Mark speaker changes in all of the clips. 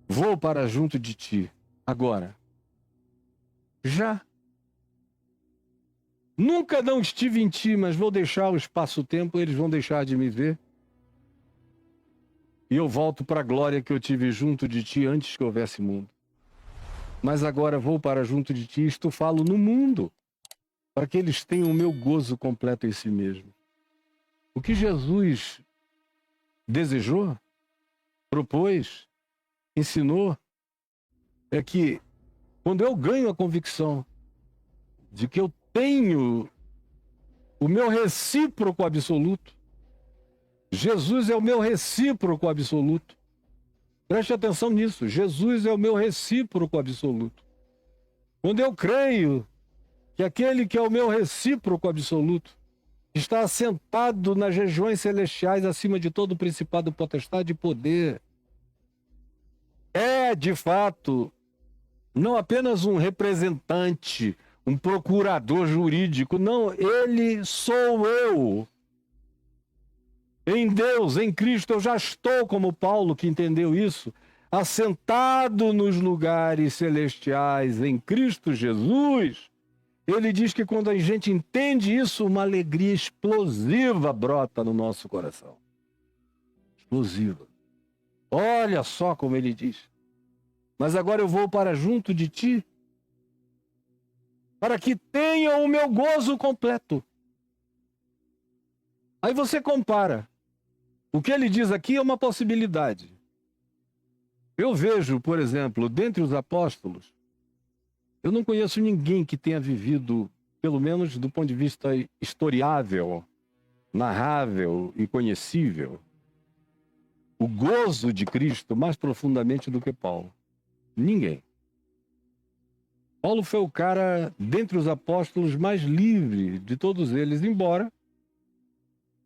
Speaker 1: Vou para junto de ti. Agora. Já. Nunca não estive em ti, mas vou deixar o espaço-tempo, eles vão deixar de me ver. E eu volto para a glória que eu tive junto de ti antes que houvesse mundo. Mas agora vou para junto de ti, isto falo no mundo, para que eles tenham o meu gozo completo em si mesmo. O que Jesus desejou, propôs, ensinou, é que quando eu ganho a convicção de que eu tenho o meu recíproco absoluto, Jesus é o meu recíproco absoluto. Preste atenção nisso, Jesus é o meu recíproco absoluto. Quando eu creio que aquele que é o meu recíproco absoluto está assentado nas regiões celestiais acima de todo principado, potestade e poder, é de fato não apenas um representante, um procurador jurídico, não, ele sou eu. Em Deus, em Cristo, eu já estou como Paulo, que entendeu isso, assentado nos lugares celestiais em Cristo Jesus. Ele diz que quando a gente entende isso, uma alegria explosiva brota no nosso coração. Explosiva. Olha só como ele diz. Mas agora eu vou para junto de ti, para que tenham o meu gozo completo. Aí você compara. O que ele diz aqui é uma possibilidade. Eu vejo, por exemplo, dentre os apóstolos, eu não conheço ninguém que tenha vivido, pelo menos do ponto de vista historiável, narrável e conhecível, o gozo de Cristo mais profundamente do que Paulo. Ninguém. Paulo foi o cara, dentre os apóstolos, mais livre de todos eles, embora,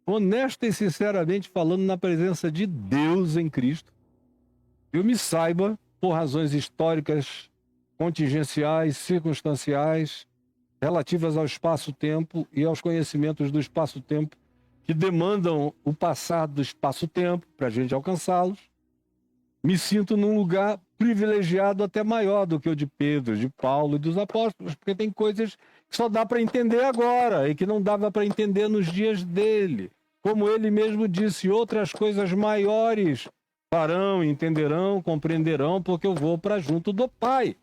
Speaker 1: honesta e sinceramente falando, na presença de Deus em Cristo, eu me saiba, por razões históricas, contingenciais, circunstanciais, relativas ao espaço-tempo e aos conhecimentos do espaço-tempo, que demandam o passar do espaço-tempo para a gente alcançá-los, me sinto num lugar privilegiado até maior do que o de Pedro, de Paulo e dos apóstolos, porque tem coisas que só dá para entender agora e que não dava para entender nos dias dele. Como ele mesmo disse, outras coisas maiores farão, entenderão, compreenderão, porque eu vou para junto do Pai.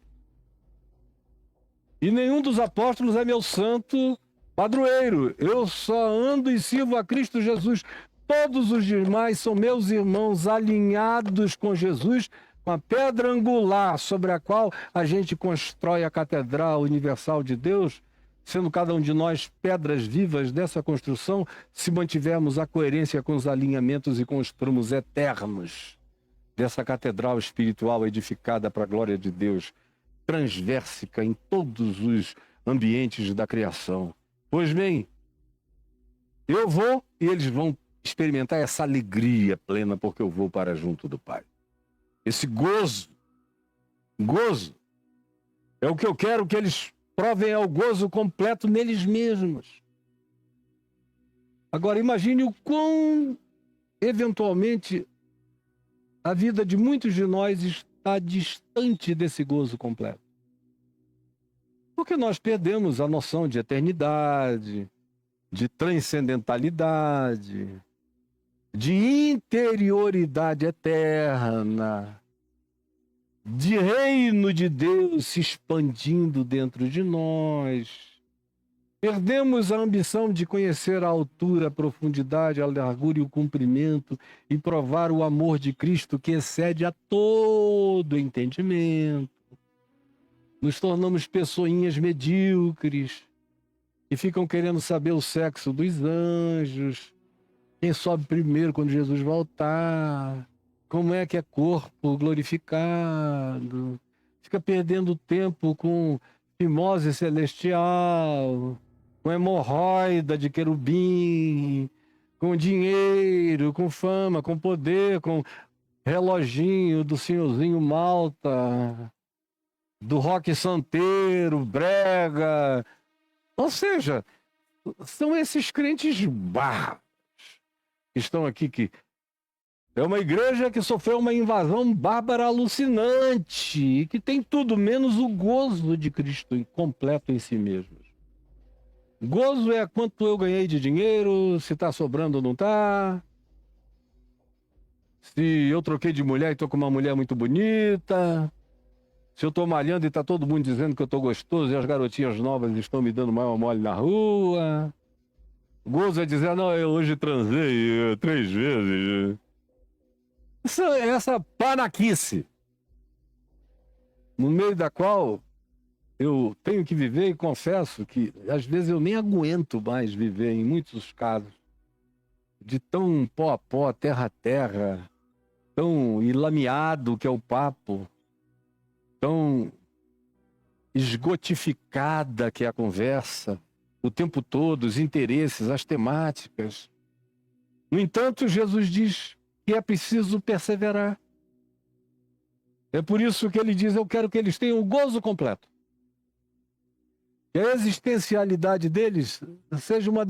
Speaker 1: E nenhum dos apóstolos é meu santo padroeiro. Eu só ando e sirvo a Cristo Jesus. Todos os demais são meus irmãos alinhados com Jesus, com a pedra angular sobre a qual a gente constrói a Catedral Universal de Deus, sendo cada um de nós pedras vivas dessa construção, se mantivermos a coerência com os alinhamentos e com os prumos eternos dessa catedral espiritual edificada para a glória de Deus, transversica em todos os ambientes da criação. Pois bem, eu vou e eles vão experimentar essa alegria plena porque eu vou para junto do Pai. Esse gozo é o que eu quero que eles provem ao gozo completo neles mesmos. Agora, imagine o quão, eventualmente, a vida de muitos de nós está distante desse gozo completo. Porque nós perdemos a noção de eternidade, de transcendentalidade, de interioridade eterna, de reino de Deus se expandindo dentro de nós. Perdemos a ambição de conhecer a altura, a profundidade, a largura e o comprimento e provar o amor de Cristo que excede a todo entendimento. Nos tornamos pessoinhas medíocres e ficam querendo saber o sexo dos anjos, quem sobe primeiro quando Jesus voltar, como é que é corpo glorificado, fica perdendo tempo com fimose celestial, com hemorroida de querubim, com dinheiro, com fama, com poder, com reloginho do senhorzinho Malta, do rock santeiro, brega. Ou seja, são esses crentes bárbaros que estão aqui que É uma igreja que sofreu uma invasão bárbara alucinante, que tem tudo menos o gozo de Cristo completo em si mesmo. Gozo é quanto eu ganhei de dinheiro, se está sobrando ou não está. Se eu troquei de mulher e estou com uma mulher muito bonita. Se eu estou malhando e está todo mundo dizendo que eu estou gostoso e as garotinhas novas estão me dando maior mole na rua. Gozo é dizer, não, eu hoje transei 3 vezes. Essa panaquice, no meio da qual eu tenho que viver, e confesso que às vezes eu nem aguento mais viver, em muitos casos, de tão pó a pó, terra a terra, tão enlameado que é o papo, tão esgotificada que é a conversa, o tempo todo, os interesses, as temáticas. No entanto, Jesus diz que é preciso perseverar. É por isso que ele diz, eu quero que eles tenham o gozo completo. Que a existencialidade deles seja uma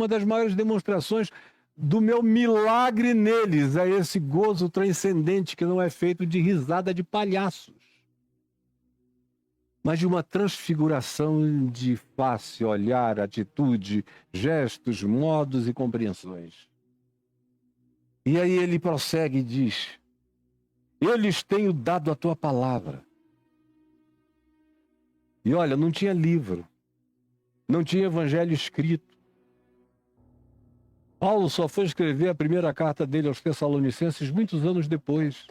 Speaker 1: das maiores demonstrações do meu milagre neles, é esse gozo transcendente que não é feito de risada de palhaços, mas de uma transfiguração de face, olhar, atitude, gestos, modos e compreensões. E aí ele prossegue e diz, eu lhes tenho dado a tua palavra. E olha, não tinha livro, não tinha evangelho escrito. Paulo só foi escrever a primeira carta dele aos Tessalonicenses muitos anos depois.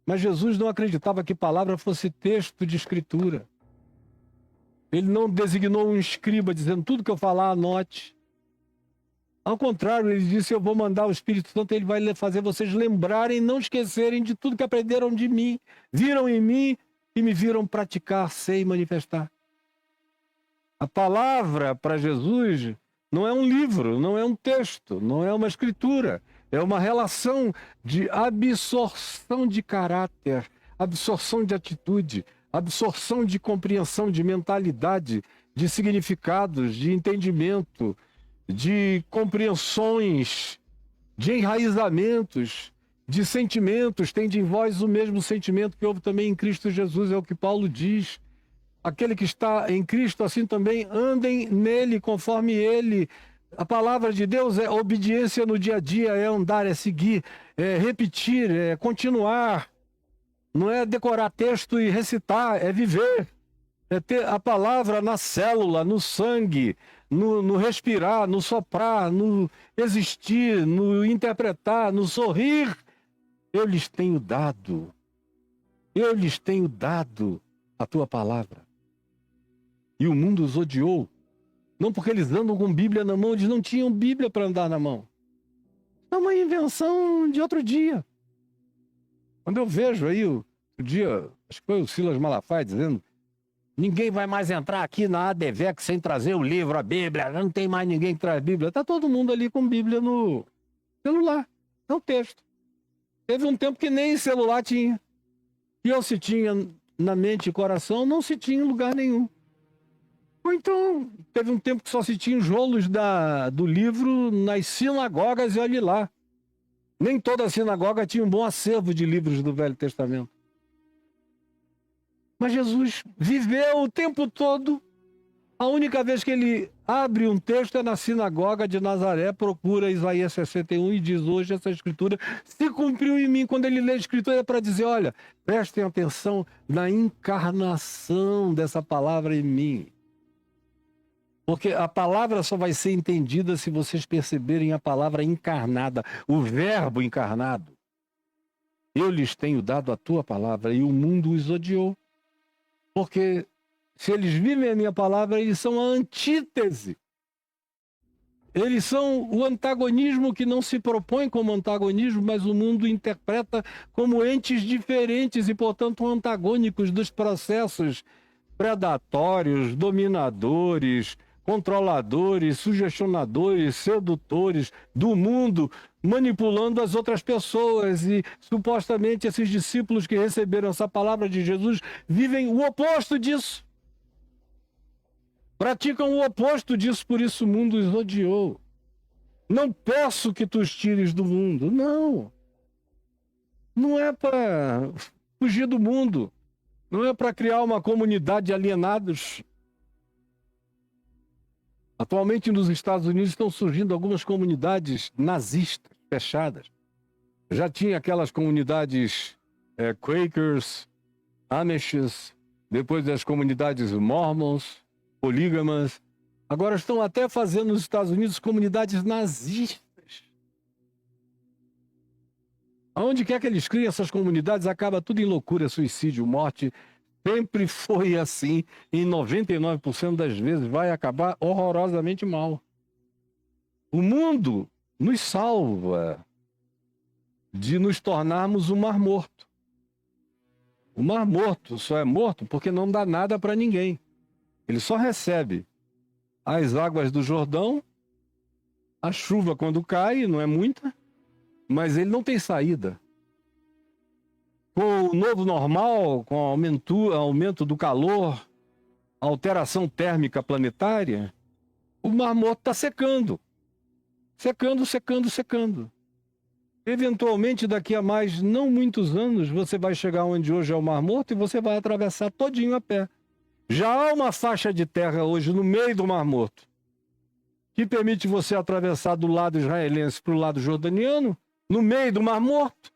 Speaker 1: Mas Jesus não acreditava que palavra fosse texto de escritura. Ele não designou um escriba dizendo tudo que eu falar, anote. Ao contrário, ele disse, eu vou mandar o Espírito Santo, ele vai fazer vocês lembrarem e não esquecerem de tudo que aprenderam de mim, viram em mim e me viram praticar, sei manifestar. A palavra para Jesus não é um livro, não é um texto, não é uma escritura. É uma relação de absorção de caráter, absorção de atitude, absorção de compreensão, de mentalidade, de significados, de entendimento, de compreensões, de enraizamentos, de sentimentos. Tende em vós o mesmo sentimento que houve também em Cristo Jesus, é o que Paulo diz. Aquele que está em Cristo, assim também andem nele, conforme ele. A palavra de Deus é obediência no dia a dia, é andar, é seguir, é repetir, é continuar. Não é decorar texto e recitar, é viver. É ter a palavra na célula, no sangue, no respirar, no soprar, no existir, no interpretar, no sorrir. Eu lhes tenho dado a tua palavra. E o mundo os odiou. Não porque eles andam com Bíblia na mão, eles não tinham Bíblia para andar na mão. É uma invenção de outro dia. Quando eu vejo aí, o dia, acho que foi o Silas Malafaia dizendo, ninguém vai mais entrar aqui na ADVEC sem trazer o livro, a Bíblia, não tem mais ninguém que traz Bíblia. Está todo mundo ali com Bíblia no celular, é o texto. Teve um tempo que nem celular tinha. E eu se tinha na mente e coração, não se tinha em lugar nenhum. Ou então, teve um tempo que só se tinha os rolos do livro nas sinagogas e olhe lá. Nem toda sinagoga tinha um bom acervo de livros do Velho Testamento. Mas Jesus viveu o tempo todo. A única vez que ele abre um texto é na sinagoga de Nazaré, procura Isaías 61 e diz, hoje essa escritura se cumpriu em mim. Quando ele lê a escritura é para dizer, olha, prestem atenção na encarnação dessa palavra em mim. Porque a palavra só vai ser entendida se vocês perceberem a palavra encarnada, o verbo encarnado. Eu lhes tenho dado a tua palavra e o mundo os odiou. Porque se eles vivem a minha palavra, eles são a antítese. Eles são o antagonismo que não se propõe como antagonismo, mas o mundo interpreta como entes diferentes e, portanto, antagônicos dos processos predatórios, dominadores, controladores, sugestionadores, sedutores do mundo, manipulando as outras pessoas. E supostamente esses discípulos que receberam essa palavra de Jesus vivem o oposto disso. Praticam o oposto disso, por isso o mundo os odiou. Não peço que tu os tires do mundo, não. Não é para fugir do mundo. Não é para criar uma comunidade de alienados. Atualmente nos Estados Unidos estão surgindo algumas comunidades nazistas, fechadas. Já tinha aquelas comunidades Quakers, Amishes, depois as comunidades Mormons, polígamas. Agora estão até fazendo nos Estados Unidos comunidades nazistas. Aonde quer que eles criem essas comunidades, acaba tudo em loucura, suicídio, morte. Sempre foi assim, e 99% das vezes vai acabar horrorosamente mal. O mundo nos salva de nos tornarmos um mar morto. O mar morto só é morto porque não dá nada para ninguém. Ele só recebe as águas do Jordão, a chuva quando cai, não é muita, mas ele não tem saída. Com o novo normal, com o aumento do calor, a alteração térmica planetária, o Mar Morto está secando. Secando, secando, secando. Eventualmente, daqui a mais não muitos anos, você vai chegar onde hoje é o Mar Morto e você vai atravessar todinho a pé. Já há uma faixa de terra hoje no meio do Mar Morto, que permite você atravessar do lado israelense para o lado jordaniano, no meio do Mar Morto.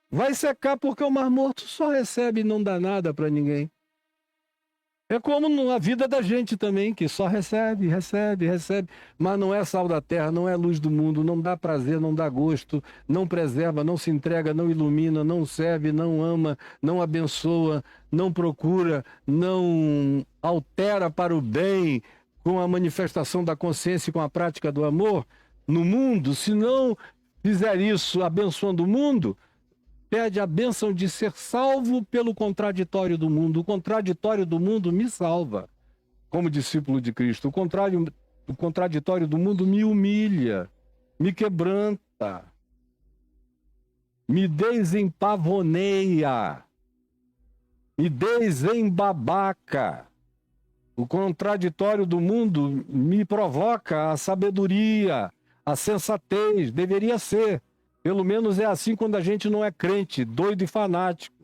Speaker 1: Vai secar porque o Mar Morto só recebe e não dá nada para ninguém. É como na vida da gente também, que só recebe, recebe, recebe, mas não é sal da terra, não é luz do mundo, não dá prazer, não dá gosto, não preserva, não se entrega, não ilumina, não serve, não ama, não abençoa, não procura, não altera para o bem com a manifestação da consciência e com a prática do amor no mundo. Se não fizer isso abençoando o mundo, pede a bênção de ser salvo pelo contraditório do mundo. O contraditório do mundo me salva, como discípulo de Cristo. O contraditório do mundo me humilha, me quebranta, me desempavoneia, me desembabaca. O contraditório do mundo me provoca a sabedoria, a sensatez, deveria ser. Pelo menos é assim quando a gente não é crente, doido e fanático.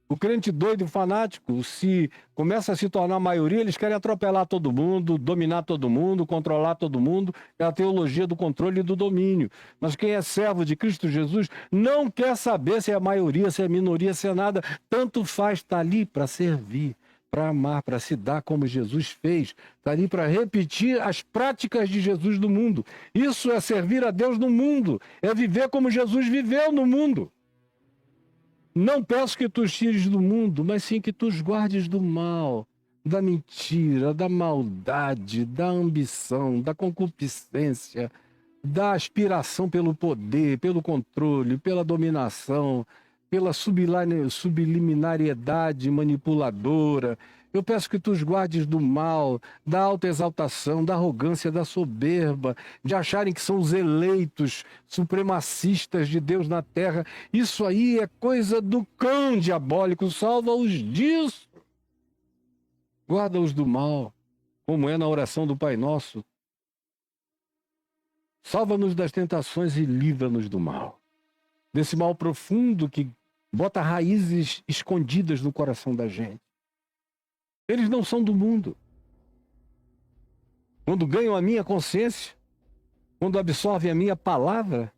Speaker 1: O crente doido e fanático, se começa a se tornar maioria, eles querem atropelar todo mundo, dominar todo mundo, controlar todo mundo. É a teologia do controle e do domínio. Mas quem é servo de Cristo Jesus não quer saber se é maioria, se é minoria, se é nada. Tanto faz, está ali para servir, para amar, para se dar como Jesus fez. Está ali para repetir as práticas de Jesus no mundo. Isso é servir a Deus no mundo. É viver como Jesus viveu no mundo. Não peço que tu os tires do mundo, mas sim que tu os guardes do mal, da mentira, da maldade, da ambição, da concupiscência, da aspiração pelo poder, pelo controle, pela dominação, pela subliminariedade manipuladora. Eu peço que tu os guardes do mal, da autoexaltação, da arrogância, da soberba, de acharem que são os eleitos supremacistas de Deus na terra. Isso aí é coisa do cão diabólico, salva-os disso. Guarda-os do mal, como é na oração do Pai Nosso. Salva-nos das tentações e livra-nos do mal. Desse mal profundo que bota raízes escondidas no coração da gente. Eles não são do mundo. Quando ganham a minha consciência, quando absorvem a minha palavra,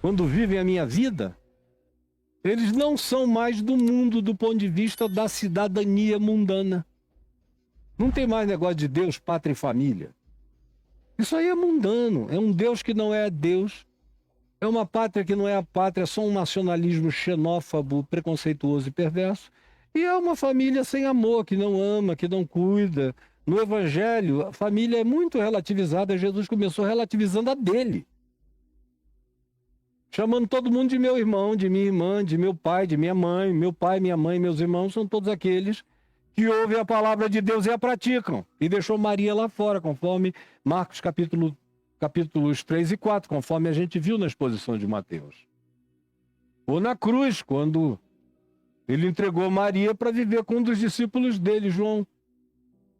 Speaker 1: quando vivem a minha vida, eles não são mais do mundo do ponto de vista da cidadania mundana. Não tem mais negócio de Deus, pátria e família. Isso aí é mundano, é um Deus que não é Deus, é uma pátria que não é a pátria, é só um nacionalismo xenófobo, preconceituoso e perverso. E é uma família sem amor, que não ama, que não cuida. No Evangelho, a família é muito relativizada. Jesus começou relativizando a dele. Chamando todo mundo de meu irmão, de minha irmã, de meu pai, de minha mãe. Meu pai, minha mãe, meus irmãos são todos aqueles que ouvem a palavra de Deus e a praticam. E deixou Maria lá fora, conforme Marcos capítulos 3 e 4, conforme a gente viu na exposição de Mateus. Ou na cruz, quando ele entregou Maria para viver com um dos discípulos dele, João.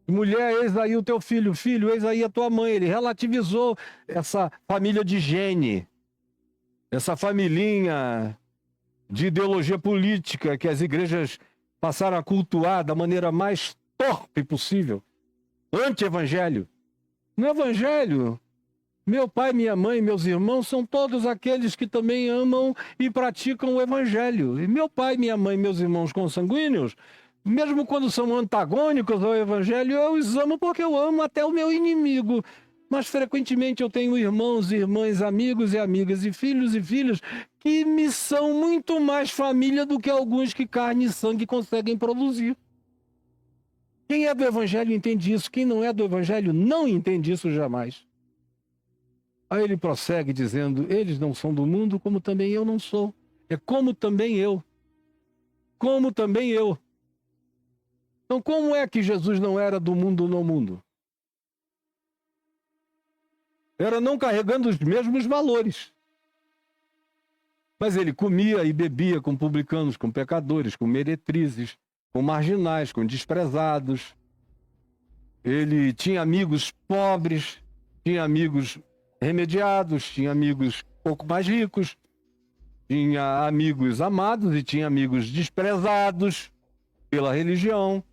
Speaker 1: Mulher, eis aí o teu filho. Filho, eis aí a tua mãe. Ele relativizou essa família de gene, essa familhinha de ideologia política que as igrejas passaram a cultuar da maneira mais torpe possível. Anti-evangelho. No evangelho, meu pai, minha mãe, meus irmãos são todos aqueles que também amam e praticam o evangelho. E meu pai, minha mãe, meus irmãos consanguíneos, mesmo quando são antagônicos ao evangelho, eu os amo porque eu amo até o meu inimigo. Mas frequentemente eu tenho irmãos e irmãs, amigos e amigas e filhas que me são muito mais família do que alguns que carne e sangue conseguem produzir. Quem é do evangelho entende isso, quem não é do evangelho não entende isso jamais. Aí ele prossegue dizendo, eles não são do mundo como também eu não sou. É como também eu. Como também eu. Então como é que Jesus não era do mundo no mundo? Era não carregando os mesmos valores. Mas ele comia e bebia com publicanos, com pecadores, com meretrizes, com marginais, com desprezados. Ele tinha amigos pobres, tinha amigos remediados, tinha amigos pouco mais ricos, tinha amigos amados e tinha amigos desprezados pela religião.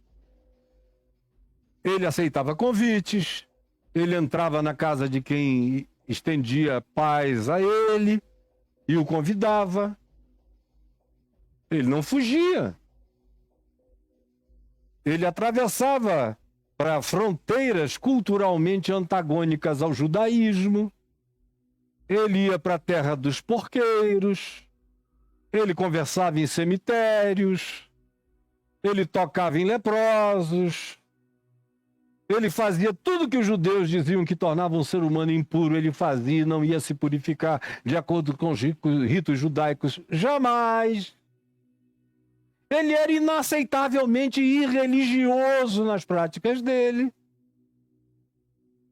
Speaker 1: Ele aceitava convites, ele entrava na casa de quem estendia paz a ele e o convidava. Ele não fugia. Ele atravessava para fronteiras culturalmente antagônicas ao judaísmo. Ele ia para a terra dos porqueiros. Ele conversava em cemitérios. Ele tocava em leprosos. Ele fazia tudo que os judeus diziam que tornava um ser humano impuro. Ele fazia e não ia se purificar de acordo com os ritos judaicos. Jamais. Ele era inaceitavelmente irreligioso nas práticas dele.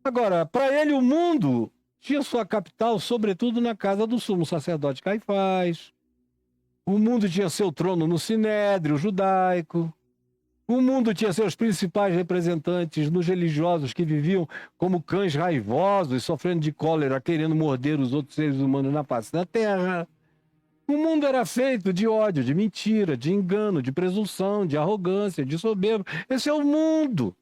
Speaker 1: Agora, para ele, o mundo tinha sua capital, sobretudo, na casa do sumo sacerdote Caifás. O mundo tinha seu trono no Sinédrio judaico. O mundo tinha seus principais representantes nos religiosos que viviam como cães raivosos, sofrendo de cólera, querendo morder os outros seres humanos na face da terra. O mundo era feito de ódio, de mentira, de engano, de presunção, de arrogância, de soberba. Esse é o mundo.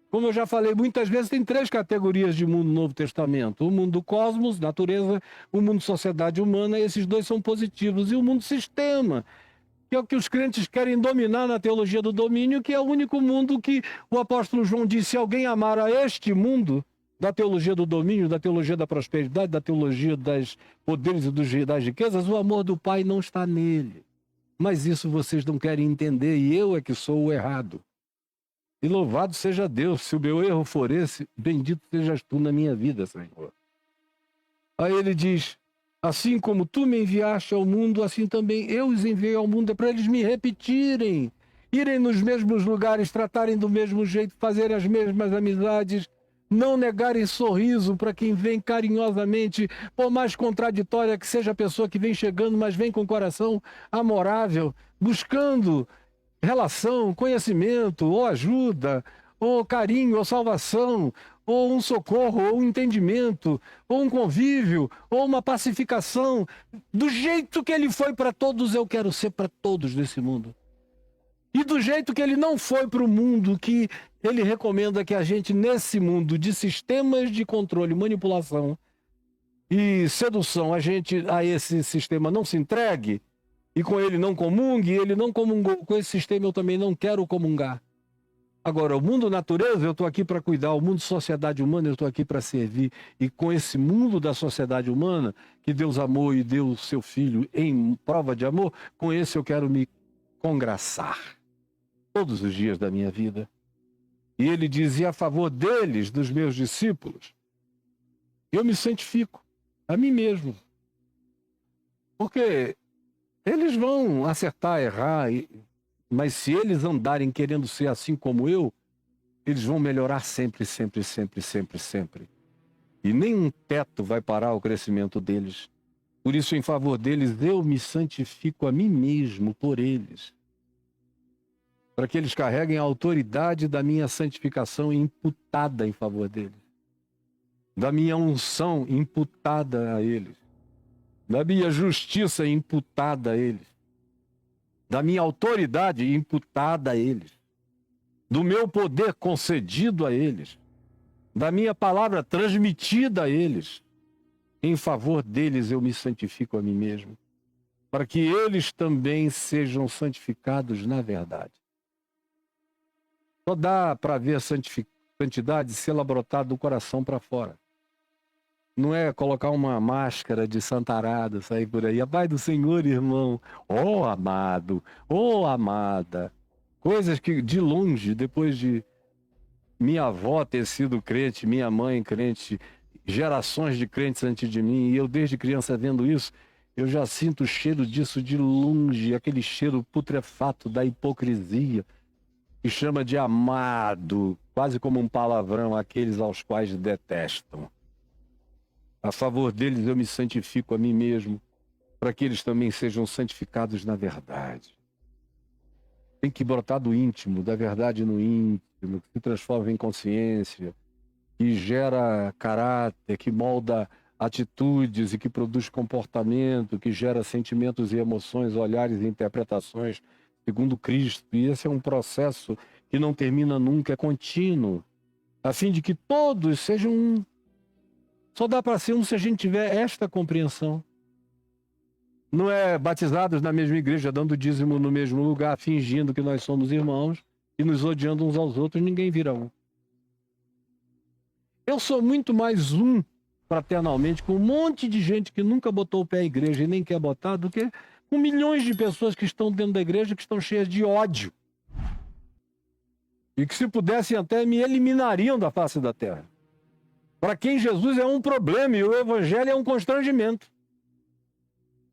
Speaker 1: Como eu já falei muitas vezes, tem 3 categorias de mundo no Novo Testamento. O mundo cosmos, natureza, o mundo sociedade humana, esses 2 são positivos. E o mundo sistema, que é o que os crentes querem dominar na teologia do domínio, que é o único mundo que o apóstolo João disse, se alguém amar a este mundo, da teologia do domínio, da teologia da prosperidade, da teologia dos poderes e das riquezas, o amor do Pai não está nele. Mas isso vocês não querem entender e eu é que sou o errado. E louvado seja Deus, se o meu erro for esse, bendito sejas tu na minha vida, Senhor. Aí ele diz, assim como tu me enviaste ao mundo, assim também eu os enviei ao mundo, é para eles me repetirem, irem nos mesmos lugares, tratarem do mesmo jeito, fazerem as mesmas amizades, não negarem sorriso para quem vem carinhosamente, por mais contraditória que seja a pessoa que vem chegando, mas vem com o coração amorável, buscando relação, conhecimento, ou ajuda, ou carinho, ou salvação, ou um socorro, ou um entendimento, ou um convívio, ou uma pacificação. Do jeito que ele foi para todos, eu quero ser para todos desse mundo. E do jeito que ele não foi para o mundo, que ele recomenda que a gente, nesse mundo de sistemas de controle, manipulação e sedução, a gente a esse sistema não se entregue e com ele não comungue, ele não comungou com esse sistema, eu também não quero comungar. Agora, o mundo natureza, eu estou aqui para cuidar, o mundo sociedade humana, eu estou aqui para servir. E com esse mundo da sociedade humana, que Deus amou e deu o seu Filho em prova de amor, com esse eu quero me congraçar todos os dias da minha vida. E ele dizia a favor deles, dos meus discípulos, eu me santifico a mim mesmo. Porque eles vão acertar, errar, mas se eles andarem querendo ser assim como eu, eles vão melhorar sempre, sempre, sempre, sempre, sempre. E nenhum teto vai parar o crescimento deles. Por isso, em favor deles, eu me santifico a mim mesmo por eles. Para que eles carreguem a autoridade da minha santificação imputada em favor deles. Da minha unção imputada a eles. da minha justiça imputada a eles, da minha autoridade imputada a eles, do meu poder concedido a eles, da minha palavra transmitida a eles. Em favor deles eu me santifico a mim mesmo, para que eles também sejam santificados na verdade. Só dá para ver santidade se ela brotar do coração para fora. Não é colocar uma máscara de santarado, sair por aí. A paz do Senhor, irmão. Oh, amado. Oh, amada. Coisas que, de longe, depois de minha avó ter sido crente, minha mãe crente, gerações de crentes antes de mim, e eu desde criança vendo isso, eu já sinto o cheiro disso de longe, aquele cheiro putrefato da hipocrisia, que chama de amado, quase como um palavrão, aqueles aos quais detestam. A favor deles eu me santifico a mim mesmo, para que eles também sejam santificados na verdade. Tem que brotar do íntimo, da verdade no íntimo, que se transforma em consciência, que gera caráter, que molda atitudes e que produz comportamento, que gera sentimentos e emoções, olhares e interpretações segundo Cristo. E esse é um processo que não termina nunca, é contínuo, a fim de que todos sejam um. Só dá para ser um se a gente tiver esta compreensão. Não é batizados na mesma igreja, dando dízimo no mesmo lugar, fingindo que nós somos irmãos e nos odiando uns aos outros, ninguém vira um. Eu sou muito mais um, fraternalmente, com um monte de gente que nunca botou o pé à igreja e nem quer botar, do que com milhões de pessoas que estão dentro da igreja, que estão cheias de ódio. E que, se pudessem, até me eliminariam da face da terra. Para quem Jesus é um problema e o evangelho é um constrangimento.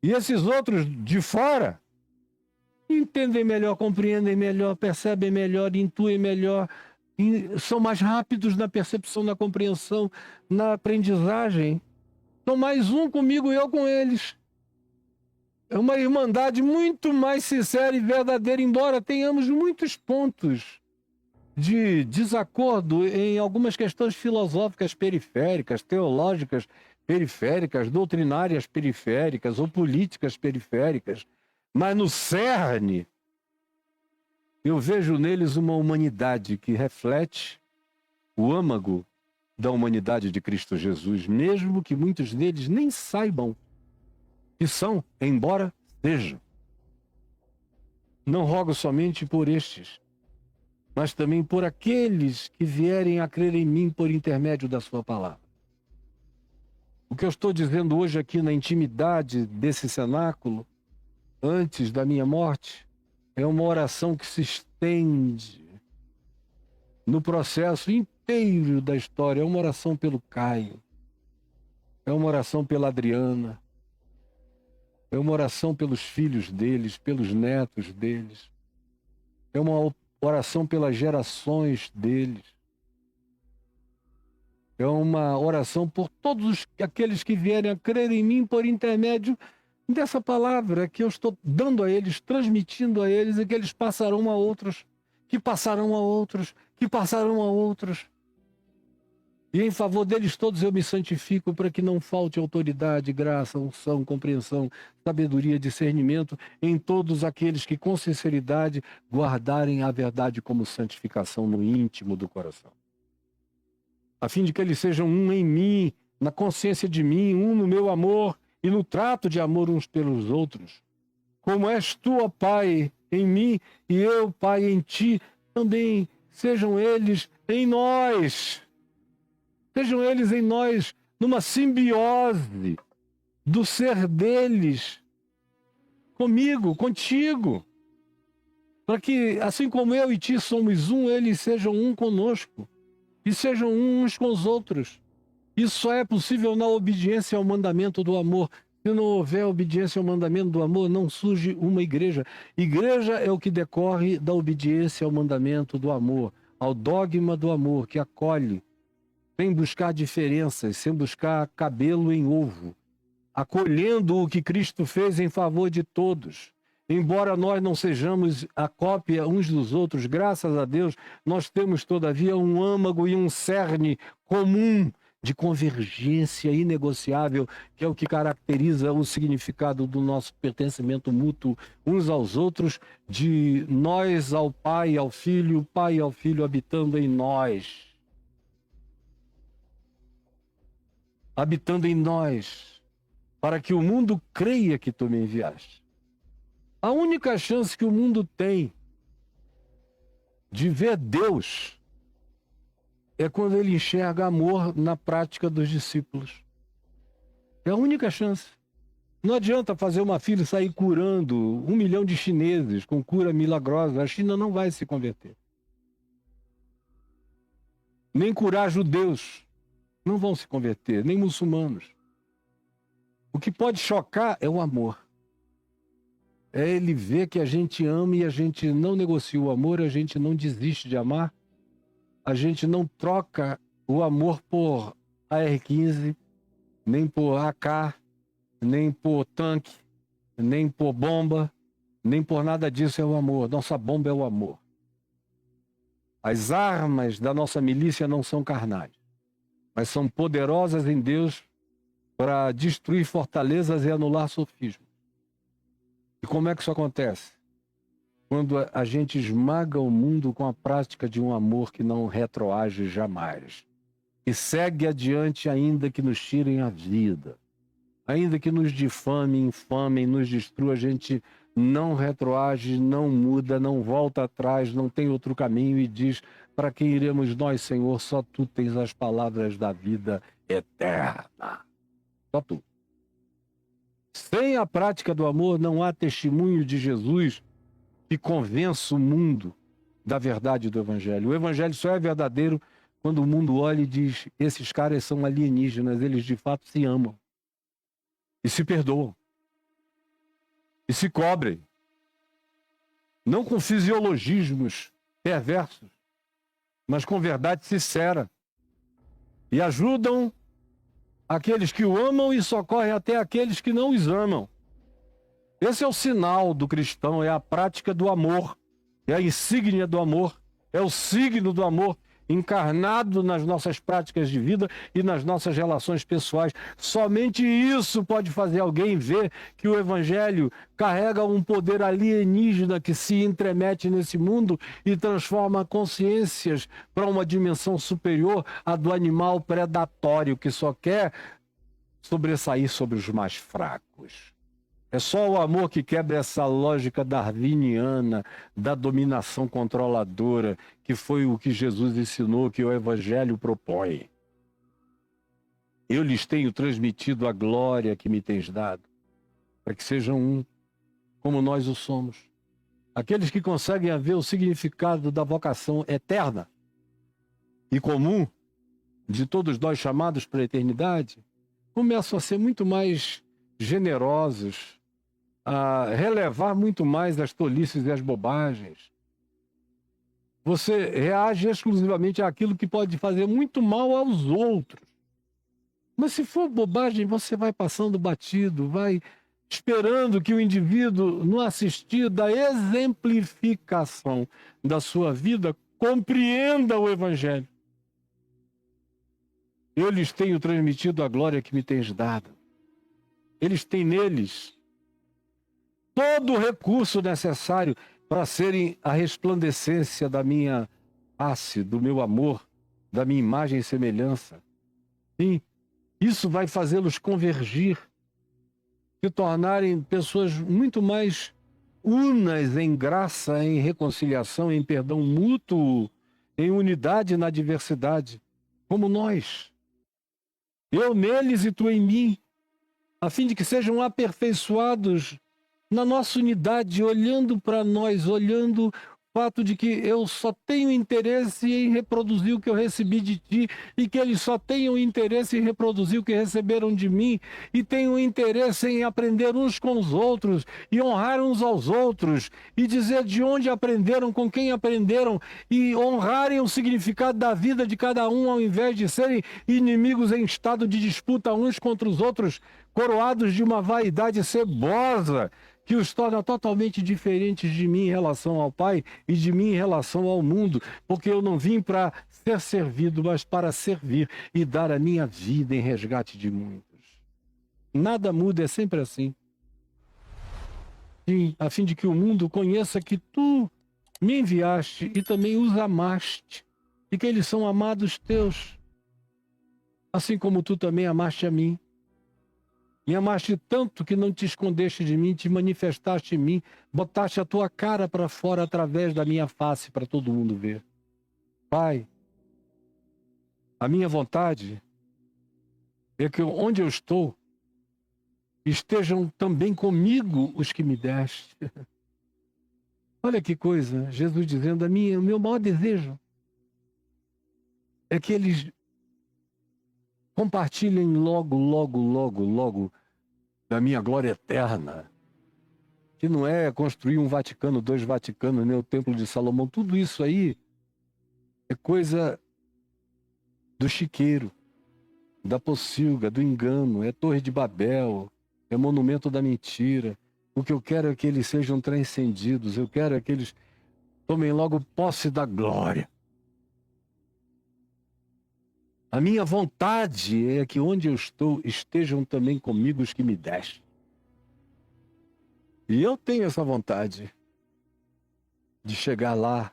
Speaker 1: E esses outros de fora entendem melhor, compreendem melhor, percebem melhor, intuem melhor, são mais rápidos na percepção, na compreensão, na aprendizagem. São mais um comigo e eu com eles. É uma irmandade muito mais sincera e verdadeira, embora tenhamos muitos pontos de desacordo em algumas questões filosóficas periféricas, teológicas periféricas, doutrinárias periféricas ou políticas periféricas. Mas no cerne, eu vejo neles uma humanidade que reflete o âmago da humanidade de Cristo Jesus, mesmo que muitos deles nem saibam que são, embora sejam. Não rogo somente por estes, mas também por aqueles que vierem a crer em mim por intermédio da sua palavra. O que eu estou dizendo hoje aqui na intimidade desse cenáculo, antes da minha morte, é uma oração que se estende no processo inteiro da história. É uma oração pelo Caio, é uma oração pela Adriana, é uma oração pelos filhos deles, pelos netos deles, é uma oração pelas gerações deles, é uma oração por todos aqueles que vierem a crer em mim por intermédio dessa palavra que eu estou dando a eles, transmitindo a eles, e que eles passarão a outros, que passarão a outros, que passarão a outros. E em favor deles todos eu me santifico, para que não falte autoridade, graça, unção, compreensão, sabedoria, discernimento em todos aqueles que com sinceridade guardarem a verdade como santificação no íntimo do coração. A fim de que eles sejam um em mim, na consciência de mim, um no meu amor e no trato de amor uns pelos outros. Como és tu, ó Pai, em mim e eu, Pai, em ti, também sejam eles em nós. Sejam eles em nós, numa simbiose do ser deles, comigo, contigo. Para que, assim como eu e ti somos um, eles sejam um conosco. E sejam uns com os outros. Isso só é possível na obediência ao mandamento do amor. Se não houver obediência ao mandamento do amor, não surge uma igreja. Igreja é o que decorre da obediência ao mandamento do amor, ao dogma do amor, que acolhe, sem buscar diferenças, sem buscar cabelo em ovo, acolhendo o que Cristo fez em favor de todos. Embora nós não sejamos a cópia uns dos outros, graças a Deus, nós temos, todavia, um âmago e um cerne comum de convergência inegociável, que é o que caracteriza o significado do nosso pertencimento mútuo uns aos outros, de nós ao Pai e ao Filho habitando em nós. Habitando em nós, para que o mundo creia que tu me enviaste. A única chance que o mundo tem de ver Deus é quando ele enxerga amor na prática dos discípulos. É a única chance. Não adianta fazer uma fila e sair curando 1 milhão de chineses com cura milagrosa. A China não vai se converter. Nem curar judeus não vão se converter, nem muçulmanos. O que pode chocar é o amor. É ele ver que a gente ama e a gente não negocia o amor, a gente não desiste de amar, a gente não troca o amor por AR-15, nem por AK, nem por tanque, nem por bomba, nem por nada disso. É o amor. Nossa bomba é o amor. As armas da nossa milícia não são carnais, mas são poderosas em Deus para destruir fortalezas e anular sofismas. E como é que isso acontece? Quando a gente esmaga o mundo com a prática de um amor que não retroage jamais, e segue adiante ainda que nos tirem a vida, ainda que nos difamem, infamem, nos destrua, a gente não retroage, não muda, não volta atrás, não tem outro caminho e diz: para quem iremos nós, Senhor? Só tu tens as palavras da vida eterna. Só tu. Sem a prática do amor não há testemunho de Jesus que convença o mundo da verdade do Evangelho. O Evangelho só é verdadeiro quando o mundo olha e diz: esses caras são alienígenas, eles de fato se amam. E se perdoam. E se cobrem. Não com fisiologismos perversos, mas com verdade sincera. E ajudam aqueles que o amam e socorrem até aqueles que não os amam. Esse é o sinal do cristão, é a prática do amor, é a insígnia do amor, é o signo do amor encarnado nas nossas práticas de vida e nas nossas relações pessoais. Somente isso pode fazer alguém ver que o Evangelho carrega um poder alienígena que se entremete nesse mundo e transforma consciências para uma dimensão superior à do animal predatório que só quer sobressair sobre os mais fracos. É só o amor que quebra essa lógica darwiniana da dominação controladora, que foi o que Jesus ensinou, que o Evangelho propõe. Eu lhes tenho transmitido a glória que me tens dado, para que sejam um, como nós o somos. Aqueles que conseguem ver o significado da vocação eterna e comum de todos nós chamados para a eternidade, começam a ser muito mais generosos, a relevar muito mais as tolices e as bobagens. Você reage exclusivamente àquilo que pode fazer muito mal aos outros. Mas se for bobagem, você vai passando batido, vai esperando que o indivíduo, no assistir da exemplificação da sua vida, compreenda o Evangelho. Eu lhes tenho transmitido a glória que me tens dado. Eles têm neles todo o recurso necessário para serem a resplandecência da minha face, do meu amor, da minha imagem e semelhança. Sim, isso vai fazê-los convergir, se tornarem pessoas muito mais unas em graça, em reconciliação, em perdão mútuo, em unidade na diversidade, como nós. Eu neles e tu em mim, a fim de que sejam aperfeiçoados na nossa unidade, olhando para nós, olhando o fato de que eu só tenho interesse em reproduzir o que eu recebi de ti e que eles só tenham interesse em reproduzir o que receberam de mim e tenham interesse em aprender uns com os outros e honrar uns aos outros e dizer de onde aprenderam, com quem aprenderam e honrarem o significado da vida de cada um ao invés de serem inimigos em estado de disputa uns contra os outros, coroados de uma vaidade cebosa que os torna totalmente diferentes de mim em relação ao Pai e de mim em relação ao mundo, porque eu não vim para ser servido, mas para servir e dar a minha vida em resgate de muitos. Nada muda, é sempre assim. Sim, a fim de que o mundo conheça que tu me enviaste e também os amaste, e que eles são amados teus, assim como tu também amaste a mim. Me amaste tanto que não te escondeste de mim, te manifestaste em mim, botaste a tua cara para fora através da minha face para todo mundo ver. Pai, a minha vontade é que onde eu estou, estejam também comigo os que me deste. Olha que coisa, Jesus dizendo, o meu maior desejo é que eles compartilhem logo da minha glória eterna, que não é construir um Vaticano, 2 Vaticanos, nem o Templo de Salomão, tudo isso aí é coisa do chiqueiro, da pocilga, do engano, é Torre de Babel, é monumento da mentira. O que eu quero é que eles sejam transcendidos, eu quero é que eles tomem logo posse da glória. A minha vontade é que onde eu estou estejam também comigo os que me deste. E eu tenho essa vontade de chegar lá.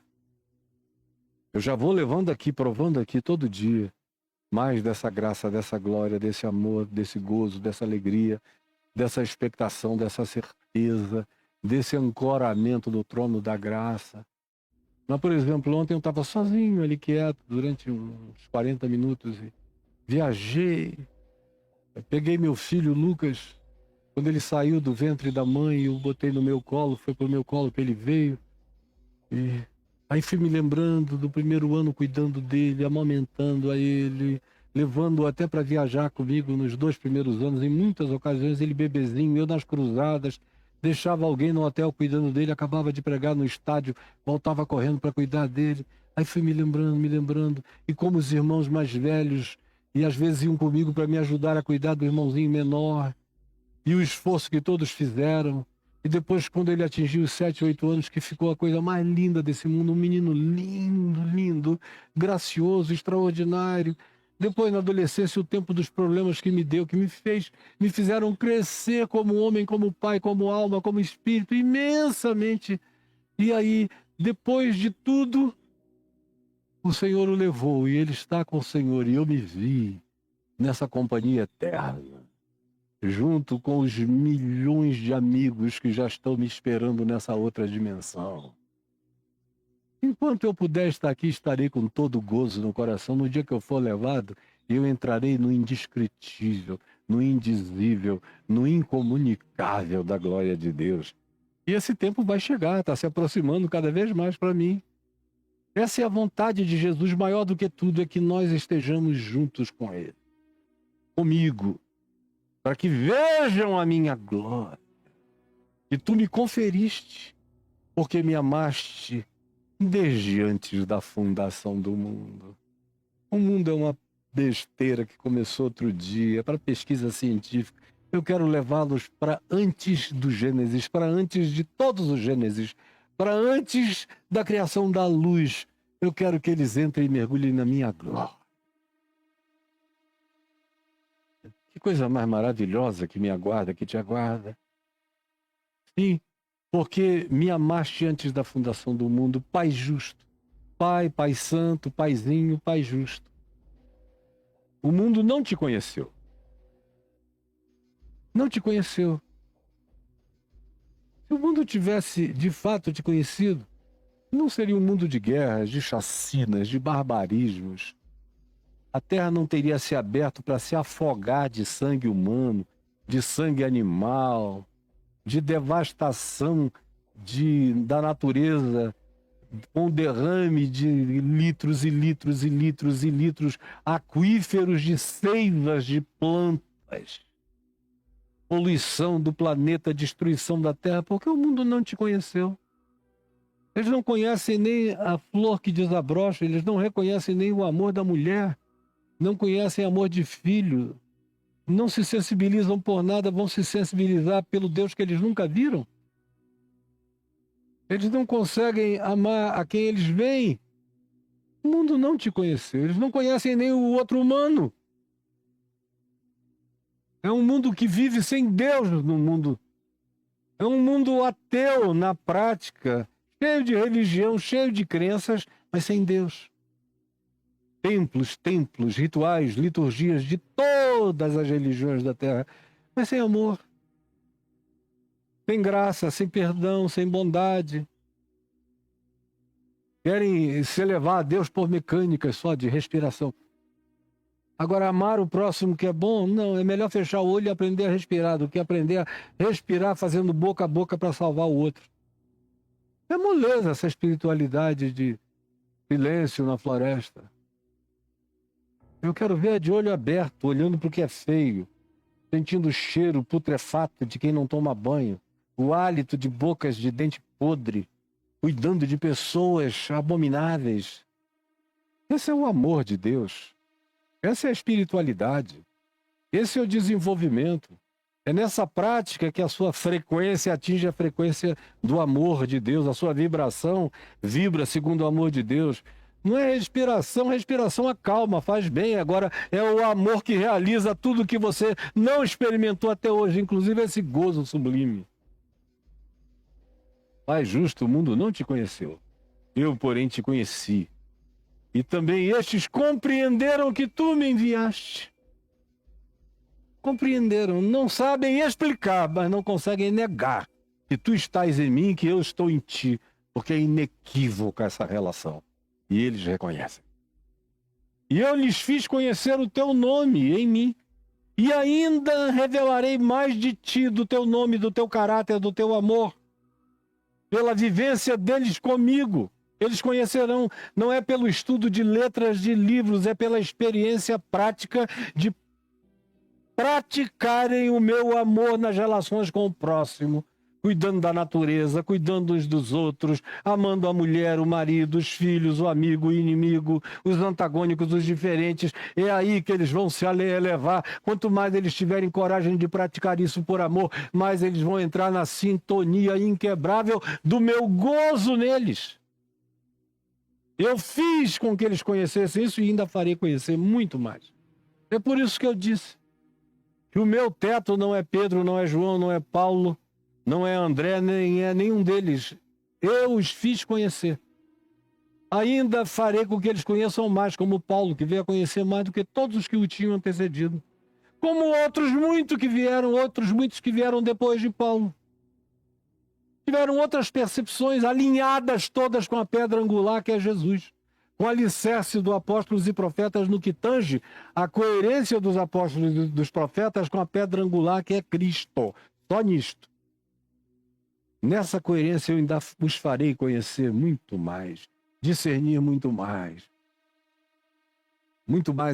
Speaker 1: Eu já vou levando aqui, provando aqui todo dia, mais dessa graça, dessa glória, desse amor, desse gozo, dessa alegria, dessa expectação, dessa certeza, desse ancoramento no trono da graça. Mas, por exemplo, ontem eu estava sozinho ali, quieto, durante uns 40 minutos, e viajei. Eu peguei meu filho, Lucas, quando ele saiu do ventre da mãe, eu botei no meu colo, foi pro meu colo que ele veio. E aí fui me lembrando do primeiro ano, cuidando dele, amamentando a ele, levando-o até para viajar comigo nos 2 primeiros anos, em muitas ocasiões, ele bebezinho, eu nas cruzadas, deixava alguém no hotel cuidando dele, acabava de pregar no estádio, voltava correndo para cuidar dele. Aí fui me lembrando, e como os irmãos mais velhos, e às vezes iam comigo para me ajudar a cuidar do irmãozinho menor, e o esforço que todos fizeram. E depois, quando ele atingiu os 7, 8 anos, que ficou a coisa mais linda desse mundo, um menino lindo, gracioso, extraordinário. Depois, na adolescência, o tempo dos problemas que me deu, que me fizeram crescer como homem, como pai, como alma, como espírito, imensamente. E aí, depois de tudo, o Senhor o levou, e ele está com o Senhor, e eu me vi nessa companhia eterna, junto com os milhões de amigos que já estão me esperando nessa outra dimensão. Enquanto eu puder estar aqui, estarei com todo gozo no coração. No dia que eu for levado, eu entrarei no indescritível, no indizível, no incomunicável da glória de Deus. E esse tempo vai chegar, está se aproximando cada vez mais para mim. Essa é a vontade de Jesus, maior do que tudo, é que nós estejamos juntos com Ele, comigo, para que vejam a minha glória, que tu me conferiste, porque me amaste desde antes da fundação do mundo. O mundo é uma besteira que começou outro dia, para pesquisa científica. Eu quero levá-los para antes do Gênesis, para antes de todos os Gênesis, para antes da criação da luz. Eu quero que eles entrem e mergulhem na minha glória. Que coisa mais maravilhosa que me aguarda, que te aguarda. Sim, porque me amaste antes da fundação do mundo, Pai justo. Pai, Pai santo, Paizinho, Pai justo. O mundo não te conheceu. Não te conheceu. Se o mundo tivesse de fato te conhecido, não seria um mundo de guerras, de chacinas, de barbarismos. A terra não teria se aberto para se afogar de sangue humano, de sangue animal, de devastação da natureza, com derrame de litros e litros e litros e litros, aquíferos de seivas de plantas, poluição do planeta, destruição da terra, porque o mundo não te conheceu. Eles não conhecem nem a flor que desabrocha, eles não reconhecem nem o amor da mulher, não conhecem amor de filho, não se sensibilizam por nada, vão se sensibilizar pelo Deus que eles nunca viram. Eles não conseguem amar a quem eles veem. O mundo não te conheceu. Eles não conhecem nem o outro humano. É um mundo que vive sem Deus no mundo. É um mundo ateu na prática, cheio de religião, cheio de crenças, mas sem Deus. Templos, rituais, liturgias de todas as religiões da Terra, mas sem amor. Sem graça, sem perdão, sem bondade. Querem se elevar a Deus por mecânicas só de respiração. Agora, amar o próximo que é bom, não, é melhor fechar o olho e aprender a respirar do que aprender a respirar fazendo boca a boca para salvar o outro. É moleza essa espiritualidade de silêncio na floresta. Eu quero ver de olho aberto, olhando para o que é feio, sentindo o cheiro putrefato de quem não toma banho, o hálito de bocas de dente podre, cuidando de pessoas abomináveis. Esse é o amor de Deus. Essa é a espiritualidade. Esse é o desenvolvimento. É nessa prática que a sua frequência atinge a frequência do amor de Deus, a sua vibração vibra segundo o amor de Deus. Não é respiração acalma, faz bem. Agora é o amor que realiza tudo que você não experimentou até hoje, inclusive esse gozo sublime. Pai justo, o mundo não te conheceu. Eu, porém, te conheci. E também estes compreenderam que tu me enviaste. Compreenderam, não sabem explicar, mas não conseguem negar que tu estás em mim, que eu estou em ti, porque é inequívoca essa relação. E eles reconhecem. E eu lhes fiz conhecer o teu nome em mim. E ainda revelarei mais de ti, do teu nome, do teu caráter, do teu amor. Pela vivência deles comigo. Eles conhecerão, não é pelo estudo de letras de livros, é pela experiência prática de praticarem o meu amor nas relações com o próximo, cuidando da natureza, cuidando uns dos outros, amando a mulher, o marido, os filhos, o amigo, o inimigo, os antagônicos, os diferentes. É aí que eles vão se elevar. Quanto mais eles tiverem coragem de praticar isso por amor, mais eles vão entrar na sintonia inquebrável do meu gozo neles. Eu fiz com que eles conhecessem isso e ainda farei conhecer muito mais. É por isso que eu disse que o meu teto não é Pedro, não é João, não é Paulo, não é André, nem é nenhum deles. Eu os fiz conhecer. Ainda farei com que eles conheçam mais, como Paulo, que veio a conhecer mais do que todos os que o tinham antecedido. Como outros muitos que vieram depois de Paulo. Tiveram outras percepções alinhadas todas com a pedra angular que é Jesus. Com o alicerce dos apóstolos e profetas no que tange a coerência dos apóstolos e dos profetas com a pedra angular que é Cristo. Só nisto. Nessa coerência eu ainda os farei conhecer muito mais, discernir muito mais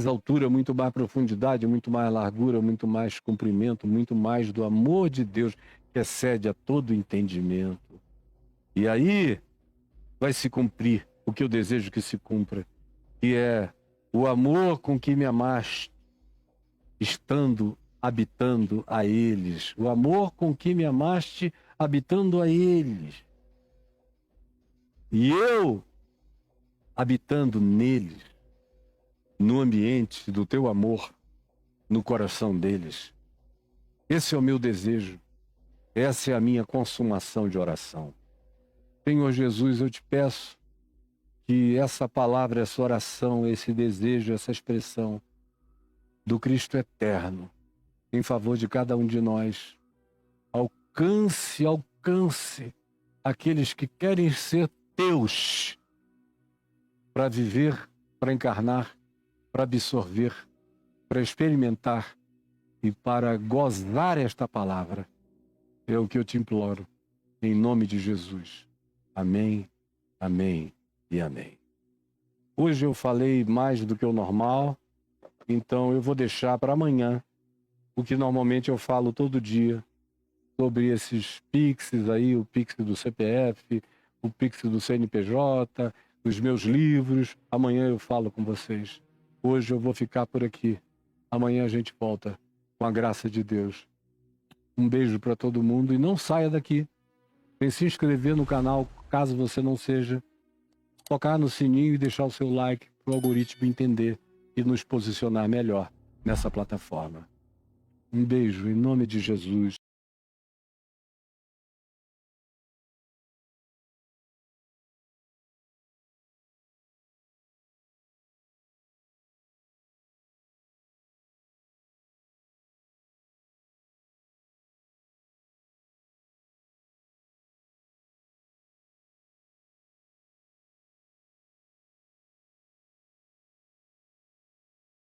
Speaker 1: altura, muito mais profundidade, muito mais largura, muito mais comprimento, muito mais do amor de Deus que excede a todo entendimento. E aí vai se cumprir o que eu desejo que se cumpra, que é o amor com que me amaste, habitando a eles. O amor com que me amaste, habitando a eles. E eu habitando neles, no ambiente do teu amor, no coração deles. Esse é o meu desejo. Essa é a minha consumação de oração. Senhor Jesus, eu te peço que essa palavra, essa oração, esse desejo, essa expressão do Cristo eterno, em favor de cada um de nós, alcance aqueles que querem ser teus, para viver, para encarnar, para absorver, para experimentar e para gozar esta palavra. É o que eu te imploro, em nome de Jesus. Amém, amém e amém. Hoje eu falei mais do que o normal, então eu vou deixar para amanhã o que normalmente eu falo todo dia sobre esses Pixes aí, o Pix do CPF, o Pix do CNPJ, os meus livros. Amanhã eu falo com vocês. Hoje eu vou ficar por aqui. Amanhã a gente volta com a graça de Deus. Um beijo para todo mundo e não saia daqui sem se inscrever no canal, caso você não seja, tocar no sininho e deixar o seu like para o algoritmo entender e nos posicionar melhor nessa plataforma. Um beijo em nome de Jesus.